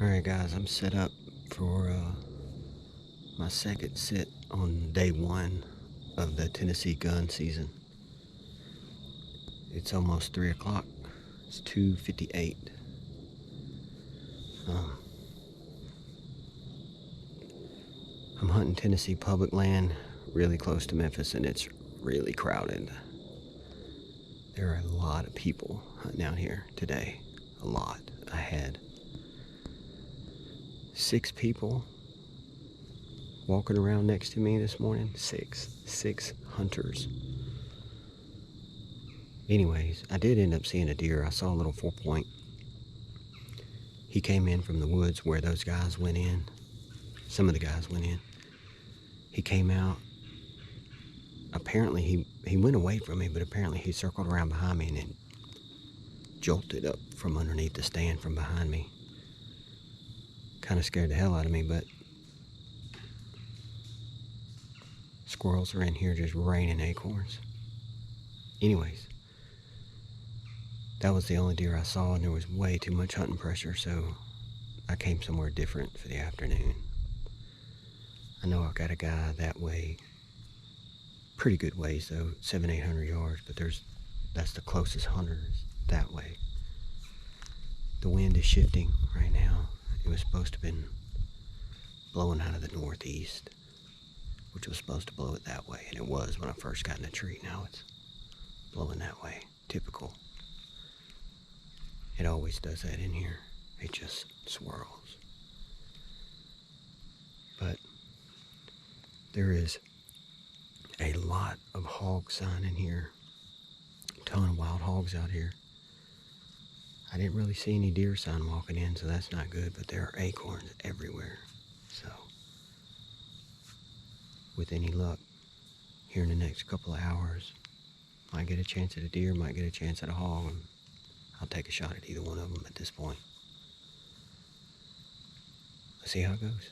Alright guys, I'm set up for my second sit on day one of the Tennessee gun season. It's almost 3 o'clock. It's 2:58. I'm hunting Tennessee public land really close to Memphis, and it's really crowded. There are a lot of people hunting out here today. A lot. I had 6 people walking around next to me this morning. Six hunters. Anyways, I did end up seeing a deer. I saw a little 4-point. He came in from the woods where those guys went in. Some of the guys went in. He came out. Apparently he went away from me, but apparently he circled around behind me and then jolted up from underneath the stand from behind me. Kind of scared the hell out of me, but squirrels are in here just raining acorns. Anyways, that was the only deer I saw, and there was way too much hunting pressure, so I came somewhere different for the afternoon. I know I've got a guy that way, pretty good ways though, 700-800 yards, but that's the closest hunters that way. The wind is shifting right now. It was supposed to have been blowing out of the northeast, which was supposed to blow it that way, and it was when I first got in the tree. Now it's blowing that way. Typical. It always does that in here. It just swirls. But there is a lot of hog sign in here. A ton of wild hogs out here. I didn't really see any deer sign walking in, so that's not good, but there are acorns everywhere. So, with any luck, here in the next couple of hours, might get a chance at a deer, might get a chance at a hog, and I'll take a shot at either one of them at this point. Let's see how it goes.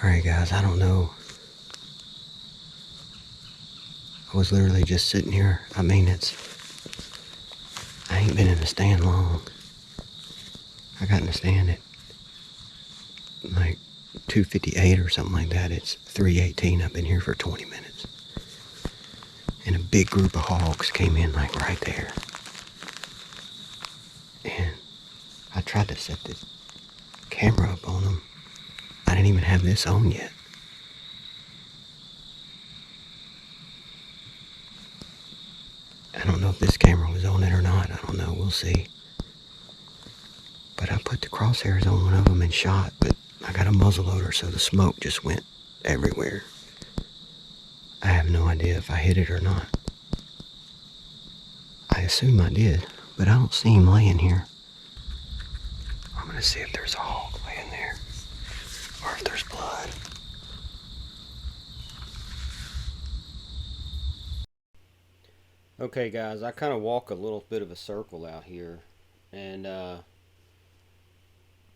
Alright guys, I don't know. I was literally just sitting here. I ain't been in the stand long. I got in the stand at like 2:58 or something like that. It's 3:18. I've been here for 20 minutes. And a big group of hogs came in like right there. And I tried to set the camera up on them. I didn't even have this on yet. I don't know if this camera was on it or not. I don't know. We'll see. But I put the crosshairs on one of them and shot, but I got a muzzle loader, so the smoke just went everywhere. I have no idea if I hit it or not. I assume I did, but I don't see him laying here. I'm gonna see if there's a hog laying there, or if there's blood. Okay guys, I kind of walk a little bit of a circle out here, and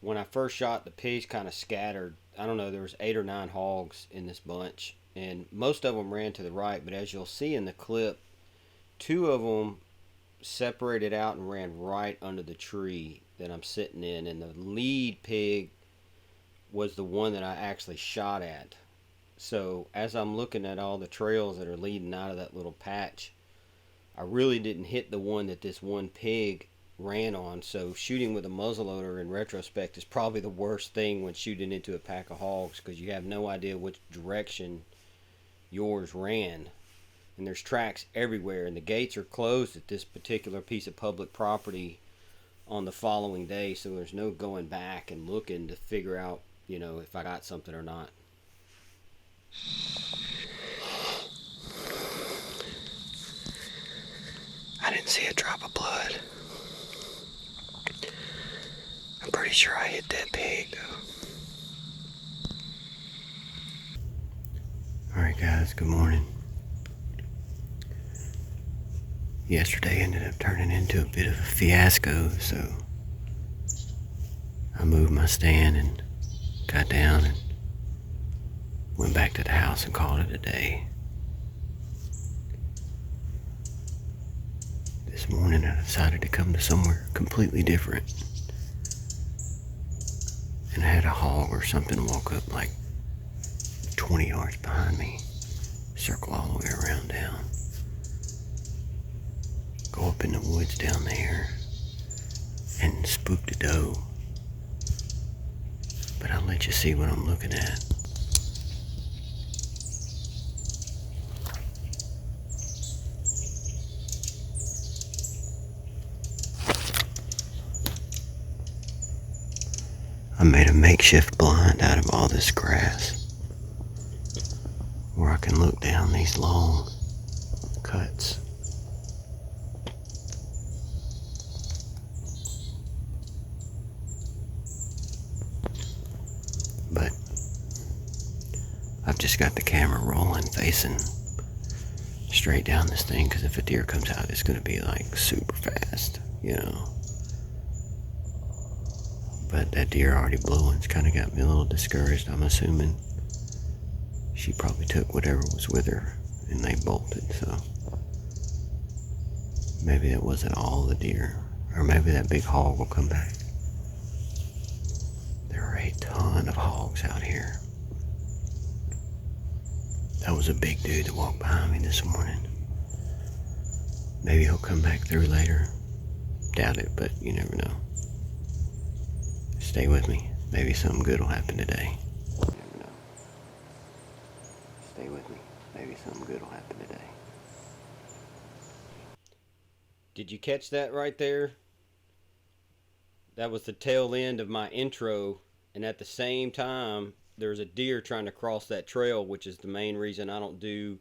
when I first shot, the pigs kind of scattered. I don't know, there was 8 or 9 hogs in this bunch, and most of them ran to the right, but as you'll see in the clip, 2 of them separated out and ran right under the tree that I'm sitting in, and the lead pig was the one that I actually shot at. So as I'm looking at all the trails that are leading out of that little patch, I really didn't hit the one that this one pig ran on. So shooting with a muzzleloader in retrospect is probably the worst thing when shooting into a pack of hogs, because you have no idea which direction yours ran. And there's tracks everywhere, and the gates are closed at this particular piece of public property on the following day, so there's no going back and looking to figure out, if I got something or not. I didn't see a drop of blood. I'm pretty sure I hit that pig, though. Alright guys, good morning. Yesterday ended up turning into a bit of a fiasco, so I moved my stand and got down and went back to the house and called it a day. This morning I decided to come to somewhere completely different, and I had a hog or something walk up like 20 yards behind me, circle all the way around down, go up in the woods down there, and spook the doe. But I'll let you see what I'm looking at. I made a makeshift blind out of all this grass, where I can look down these long cuts. But I've just got the camera rolling, facing straight down this thing, because if a deer comes out, it's going to be like super fast, But that deer already blew, and it's kind of got me a little discouraged. I'm assuming she probably took whatever was with her and they bolted, so maybe that wasn't all the deer, or maybe that big hog will come back. There are a ton of hogs out here. That was a big dude that walked behind me this morning. Maybe he'll come back through later. Doubt it, but you never know. Stay with me. Maybe something good will happen today. You never know. Stay with me. Maybe something good will happen today. Did you catch that right there? That was the tail end of my intro, and at the same time, there's a deer trying to cross that trail, which is the main reason I don't do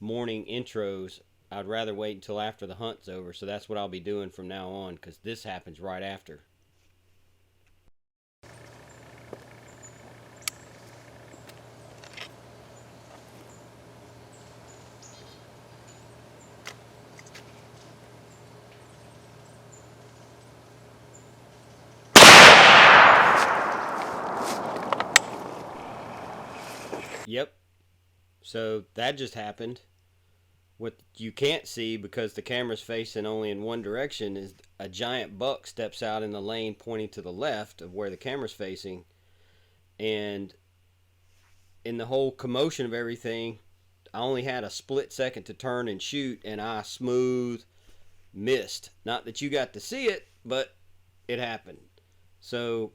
morning intros. I'd rather wait until after the hunt's over, so that's what I'll be doing from now on, because this happens right after. Yep. So that just happened. What you can't see, because the camera's facing only in one direction, is a giant buck steps out in the lane pointing to the left of where the camera's facing. And in the whole commotion of everything, I only had a split second to turn and shoot, and I smooth missed. Not that you got to see it, but it happened. So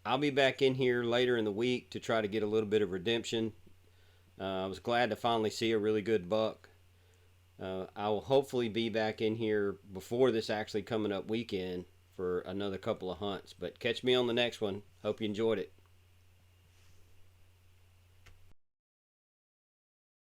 I'll be back in here later in the week to try to get a little bit of redemption. I was glad to finally see a really good buck. I will hopefully be back in here before this actually coming up weekend for another couple of hunts. But catch me on the next one. Hope you enjoyed it.